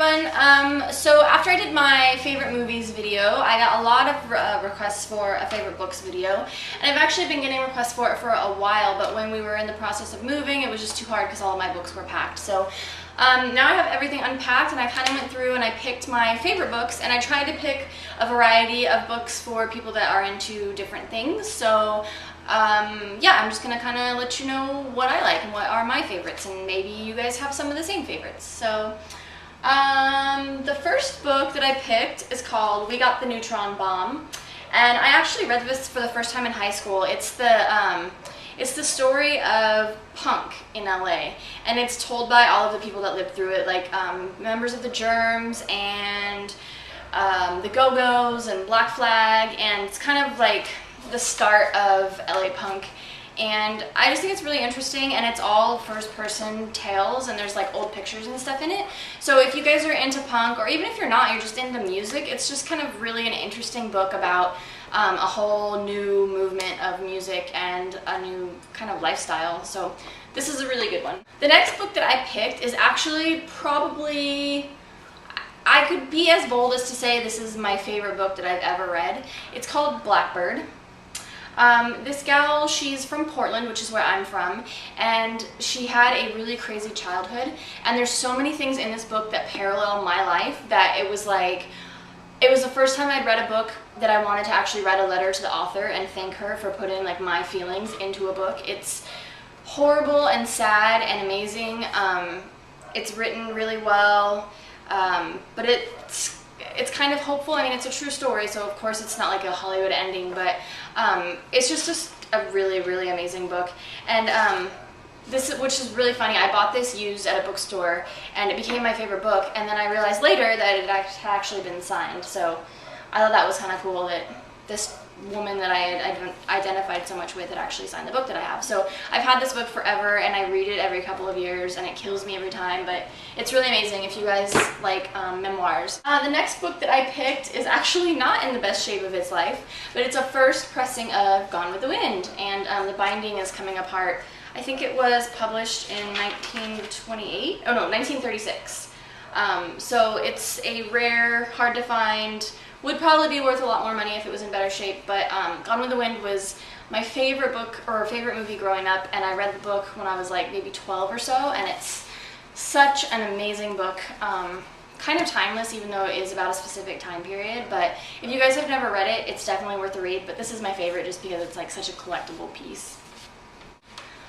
everyone. So after I did my favorite movies video, I got a lot of requests for a favorite books video, and I've actually been getting requests for it for a while, but when we were in the process of moving, it was just too hard because all of my books were packed. So now I have everything unpacked, and I kind of went through and I picked my favorite books, and I tried to pick a variety of books for people that are into different things. So yeah, I'm just gonna kind of let you know what I like and what are my favorites, and maybe you guys have some of the same favorites. So the first book that I picked is called We Got the Neutron Bomb, and I actually read this for the first time in high school. It's the story of punk in LA, and it's told by all of the people that lived through it, like members of the Germs and the Go-Go's and Black Flag, and it's kind of like the start of LA punk, and I just think it's really interesting, and it's all first-person tales, and there's like old pictures and stuff in it. So if you guys are into punk, or even if you're not, you're just into music, it's just kind of really an interesting book about a whole new movement of music and a new kind of lifestyle. So this is a really good one. The next book that I picked is actually probably, I could be as bold as to say this is my favorite book that I've ever read. It's called Blackbird. This gal, she's from Portland, which is where I'm from, and she had a really crazy childhood, and there's so many things in this book that parallel my life that it was like, it was the first time I'd read a book that I wanted to actually write a letter to the author and thank her for putting like my feelings into a book. It's horrible and sad and amazing. It's written really well, but it's kind of hopeful. I mean, it's a true story, so of course it's not like a Hollywood ending, but it's just a really, really amazing book. And which is really funny, I bought this used at a bookstore, and it became my favorite book, and then I realized later that it had actually been signed. So I thought that was kind of cool that this woman that I had identified so much with had actually signed the book that I have. So I've had this book forever, and I read it every couple of years, and it kills me every time, but it's really amazing if you guys like memoirs. The next book that I picked is actually not in the best shape of its life, but it's a first pressing of Gone with the Wind, and the binding is coming apart. I think it was published in 1936. So it's a rare, hard to find, would probably be worth a lot more money if it was in better shape, but Gone with the Wind was my favorite book or favorite movie growing up, and I read the book when I was like maybe 12 or so, and it's such an amazing book. Kind of timeless, even though it is about a specific time period, but if you guys have never read it, it's definitely worth a read, but this is my favorite just because it's like such a collectible piece.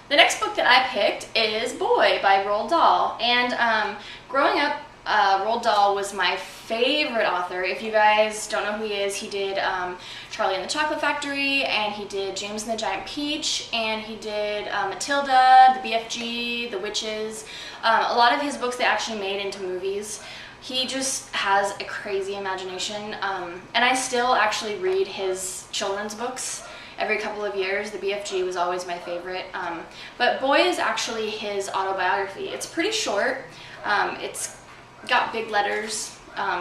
The next book that I picked is Boy by Roald Dahl, and growing up, Roald Dahl was my favorite author. If you guys don't know who he is, he did Charlie and the Chocolate Factory, and he did James and the Giant Peach, and he did Matilda, the BFG, The Witches. A lot of his books they actually made into movies. He just has a crazy imagination, and I still actually read his children's books every couple of years. The BFG was always my favorite, but Boy is actually his autobiography. It's pretty short. It's got big letters,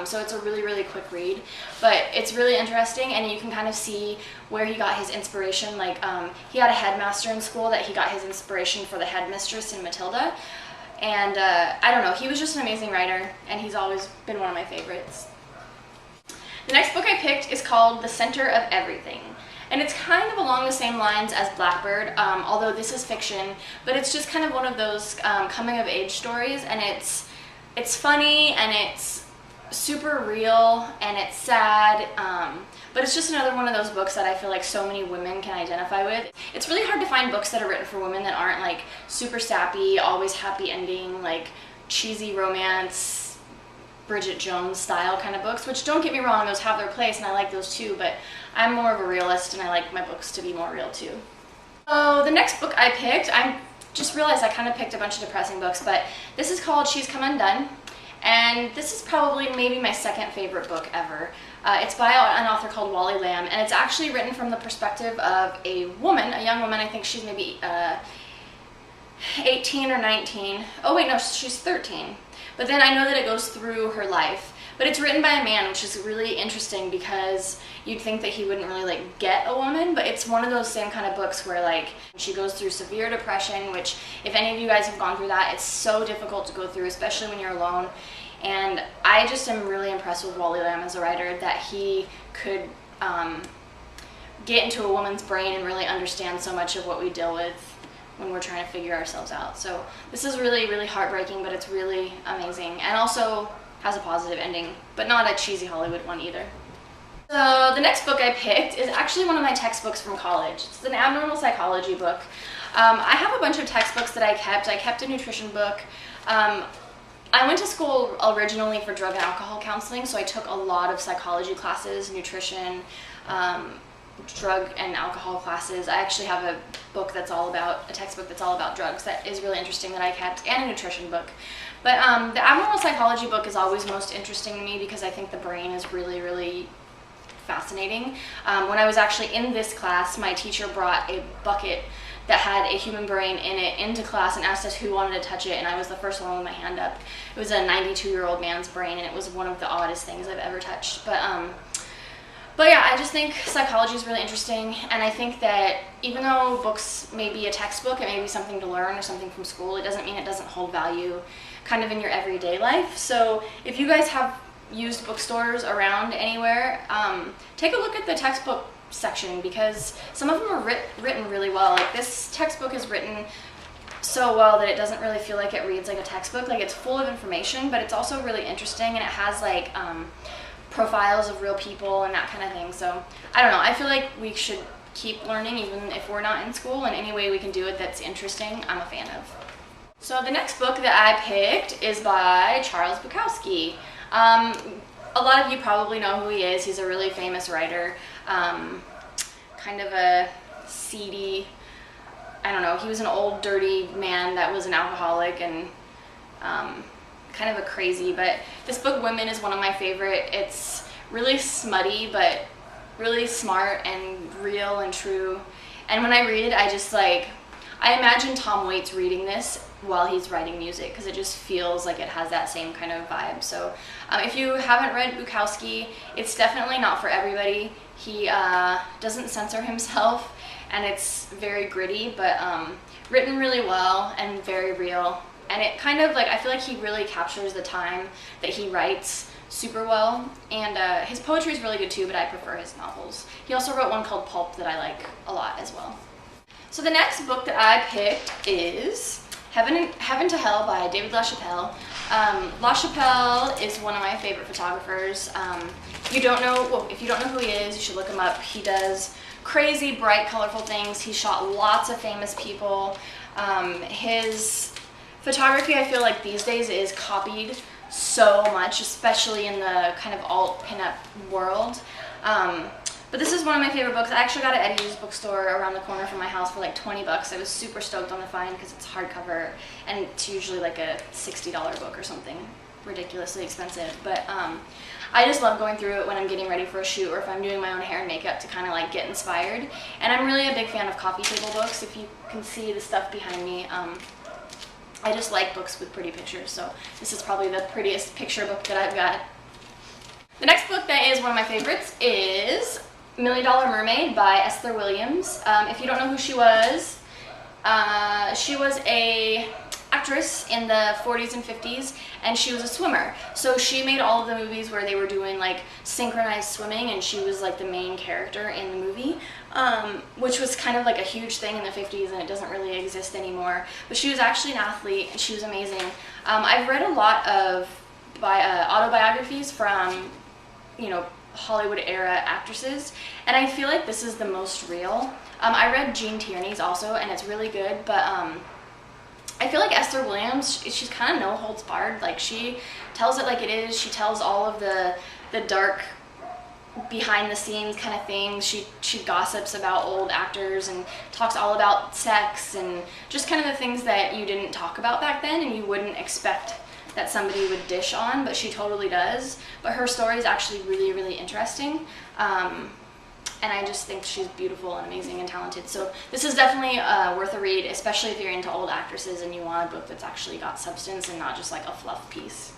so it's a really, really quick read, but it's really interesting, and you can kind of see where he got his inspiration. Like he had a headmaster in school that he got his inspiration for the headmistress in Matilda, and I don't know, he was just an amazing writer, and he's always been one of my favorites. The next book I picked is called The Center of Everything, and it's kind of along the same lines as Blackbird, although this is fiction, but it's just kind of one of those coming-of-age stories, and it's funny, and it's super real, and it's sad, but it's just another one of those books that I feel like so many women can identify with. It's really hard to find books that are written for women that aren't like super sappy, always happy ending, like cheesy romance, Bridget Jones style kind of books, which don't get me wrong, those have their place, and I like those too, but I'm more of a realist, and I like my books to be more real too. So the next book I picked, I just realized I kind of picked a bunch of depressing books, but this is called She's Come Undone, and this is probably maybe my second favorite book ever. It's by an author called Wally Lamb, and it's actually written from the perspective of a woman, a young woman. I think she's maybe 18 or 19. Oh wait, no, she's 13. But then I know that it goes through her life. But it's written by a man, which is really interesting because you'd think that he wouldn't really like get a woman, but it's one of those same kind of books where like she goes through severe depression, which if any of you guys have gone through that, it's so difficult to go through, especially when you're alone. and I just am really impressed with Wally Lamb as a writer, that he could get into a woman's brain and really understand so much of what we deal with when we're trying to figure ourselves out. So this is really, really heartbreaking, but it's really amazing, and also has a positive ending, but not a cheesy Hollywood one either. So the next book I picked is actually one of my textbooks from college. It's an abnormal psychology book. I have a bunch of textbooks that I kept. I kept a nutrition book. I went to school originally for drug and alcohol counseling, so I took a lot of psychology classes, nutrition, drug and alcohol classes. I actually have a textbook that's all about drugs that is really interesting that I kept, and a nutrition book. But the abnormal psychology book is always most interesting to me because I think the brain is really, really fascinating. When I was actually in this class, my teacher brought a bucket that had a human brain in it into class and asked us who wanted to touch it, and I was the first one with my hand up. It was a 92-year-old man's brain, and it was one of the oddest things I've ever touched. But yeah, I just think psychology is really interesting, and I think that even though books may be a textbook, it may be something to learn or something from school, it doesn't mean it doesn't hold value kind of in your everyday life. So if you guys have used bookstores around anywhere, take a look at the textbook section, because some of them are written really well. Like, this textbook is written so well that it doesn't really feel like it reads like a textbook. Like, it's full of information, but it's also really interesting, and it has like profiles of real people and that kind of thing. So I don't know, I feel like we should keep learning even if we're not in school, and any way we can do it that's interesting, I'm a fan of. So the next book that I picked is by Charles Bukowski. A lot of you probably know who he is. He's a really famous writer, kind of a seedy, I don't know, he was an old dirty man that was an alcoholic, and kind of a crazy, but this book, Women, is one of my favorite. It's really smutty, but really smart and real and true. And when I read it, I imagine Tom Waits reading this while he's writing music, because it just feels like it has that same kind of vibe. So if you haven't read Bukowski, it's definitely not for everybody. He doesn't censor himself, and it's very gritty, but written really well and very real. And it kind of, like, I feel like he really captures the time that he writes super well. And his poetry is really good too, but I prefer his novels. He also wrote one called Pulp that I like a lot as well. So the next book that I picked is Heaven to Hell by David LaChapelle. LaChapelle is one of my favorite photographers. If you don't know who he is, you should look him up. He does crazy, bright, colorful things. He shot lots of famous people. His photography, I feel like these days, is copied so much, especially in the kind of alt pinup world. But this is one of my favorite books. I actually got it at Eddie's bookstore around the corner from my house for like 20 bucks. I was super stoked on the find because it's hardcover, and it's usually like a $60 book or something ridiculously expensive. But I just love going through it when I'm getting ready for a shoot, or if I'm doing my own hair and makeup to kind of like get inspired. And I'm really a big fan of coffee table books. If you can see the stuff behind me, I just like books with pretty pictures, so this is probably the prettiest picture book that I've got. The next book that is one of my favorites is $1 Million Mermaid by Esther Williams. If you don't know who she was a actress in the 40s and 50s, and she was a swimmer. So she made all of the movies where they were doing like synchronized swimming, and she was like the main character in the movie, which was kind of like a huge thing in the 50s, and it doesn't really exist anymore. But she was actually an athlete, and she was amazing. I've read a lot of autobiographies from, Hollywood era actresses, and I feel like this is the most real. I read Jean Tierney's also, and it's really good, but I feel like Esther Williams, she's kind of no holds barred. Like, she tells it like it is. She tells all of the dark behind the scenes kind of things. She gossips about old actors and talks all about sex and just kind of the things that you didn't talk about back then and you wouldn't expect that somebody would dish on, but she totally does. But her story is actually really, really interesting. And I just think she's beautiful and amazing and talented. So this is definitely worth a read, especially if you're into old actresses and you want a book that's actually got substance and not just like a fluff piece.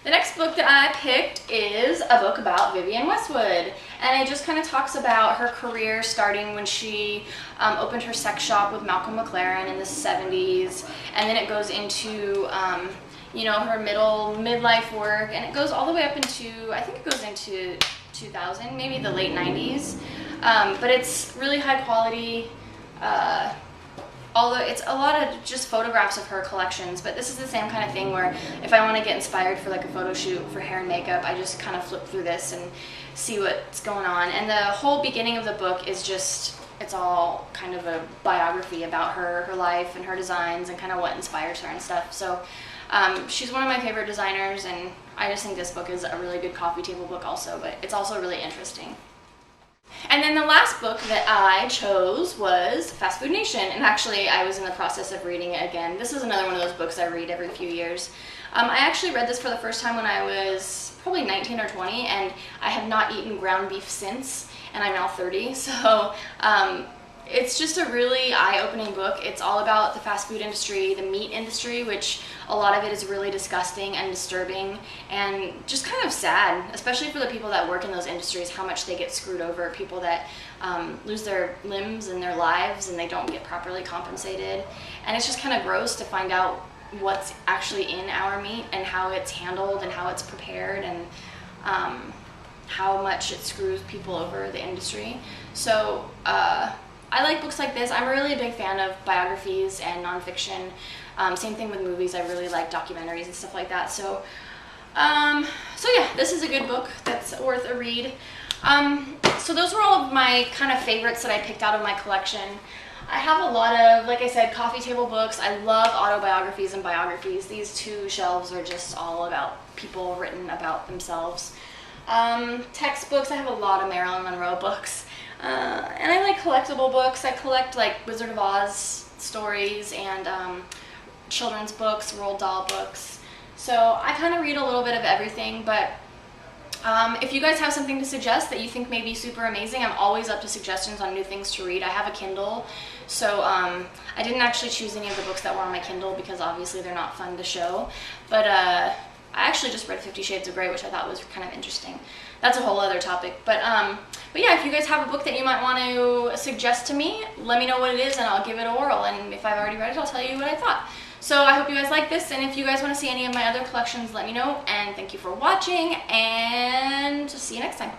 The next book that I picked is a book about Vivienne Westwood, and it just kind of talks about her career starting when she opened her sex shop with Malcolm McLaren in the 70s, and then it goes into you know, her midlife work, and it goes all the way up into, I think it goes into 2000, maybe the late 90s. But it's really high quality. Although it's a lot of just photographs of her collections, but this is the same kind of thing where if I want to get inspired for like a photo shoot for hair and makeup, I just kind of flip through this and see what's going on. And the whole beginning of the book is just, it's all kind of a biography about her life and her designs and kind of what inspires her and stuff. So she's one of my favorite designers, and I just think this book is a really good coffee table book also, but it's also really interesting. And then the last book that I chose was Fast Food Nation, and actually I was in the process of reading it again. This is another one of those books I read every few years. I actually read this for the first time when I was probably 19 or 20, and I have not eaten ground beef since, and I'm now 30, so it's just a really eye-opening book. It's all about the fast food industry, the meat industry, which a lot of it is really disgusting and disturbing and just kind of sad, especially for the people that work in those industries, how much they get screwed over, people that lose their limbs and their lives and they don't get properly compensated. And it's just kind of gross to find out what's actually in our meat and how it's handled and how it's prepared, and how much it screws people over, the industry. So I like books like this. I'm really a big fan of biographies and nonfiction. Same thing with movies. I really like documentaries and stuff like that. So yeah, this is a good book that's worth a read. So those were all of my kind of favorites that I picked out of my collection. I have a lot of, like I said, coffee table books. I love autobiographies and biographies. These two shelves are just all about people written about themselves. Textbooks, I have a lot of Marilyn Monroe books. And I like collectible books. I collect like Wizard of Oz stories and children's books, Roald Dahl books. So I kind of read a little bit of everything, but if you guys have something to suggest that you think may be super amazing, I'm always up to suggestions on new things to read. I have a Kindle, so I didn't actually choose any of the books that were on my Kindle because obviously they're not fun to show, but I actually just read 50 Shades of Grey, which I thought was kind of interesting. That's a whole other topic, but yeah, if you guys have a book that you might want to suggest to me, let me know what it is and I'll give it a whirl, and if I've already read it, I'll tell you what I thought. So I hope you guys like this, and if you guys want to see any of my other collections, let me know, and thank you for watching, and see you next time.